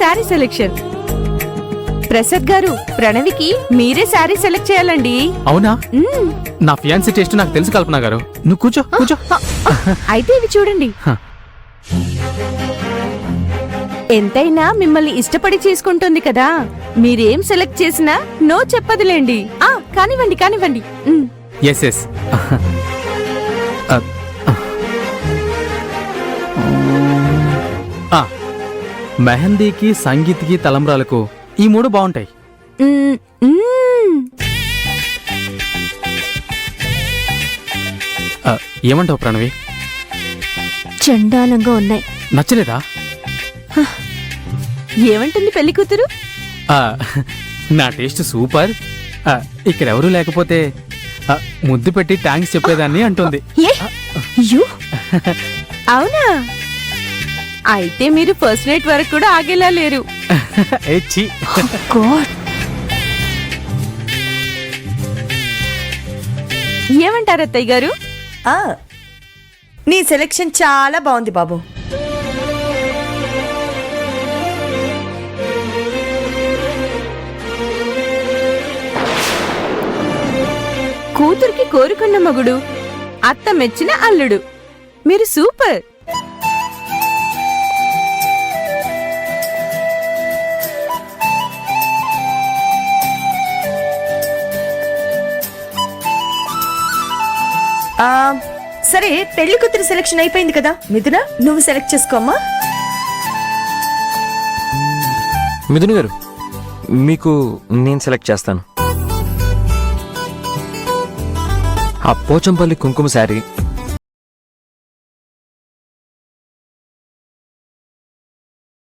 Sari selection. Prasad గారు, ప్రణవికి మీరే sari select చేయాలండి. అవునా? నా ఫియాన్సీ టేస్ట్ నాకు తెలుసు కల్పన గారు. నువ్వు కూర్చో కూర్చో. అయితే ఇవి చూడండి. ఎంతైనా మిమ్మల్ని ఇష్టపడి చేసుకుంటుంది కదా, మీరేం సెలెక్ట్ చేసినా నో చెప్పదులేండి. కానివ్వండి కానివ్వండి. Yes yes. మెహందీకి, సంగీత్కి, తలంబ్రాలకు ఈ మూడు బాగుంటాయి. ఏమంటావు ప్రణవి? చండాలంగా ఉన్నాయి. నచ్చలేదా? ఏమంటుంది పెళ్లి కూతురు? నా టేస్ట్ సూపర్, ఇక్కడెవరూ లేకపోతే ముద్దు పెట్టి థ్యాంక్స్ చెప్పేదాన్ని అంటుంది. అవునా? అయితే మీరు ఫస్ట్ నైట్ వరకు కూడా ఆగేలా లేరు. ఏమంటారు అత్తయ్య గారు? నీ సెలెక్షన్ చాలా బాగుంది బాబు. కూతురికి కోరుకున్న మగుడు, అత్త మెచ్చిన అల్లుడు. మీరు సూపర్. సరే, పెళ్లి కూతురు సెలెక్షన్ అయిపోయింది కదా, మిథున నువ్వు సెలెక్ట్ చేసుకోమ్మా. మిథున్ గారు, మీకు నేను సెలెక్ట్ చేస్తాను. ఆ పోచంపల్లి కుంకుమ శారీ,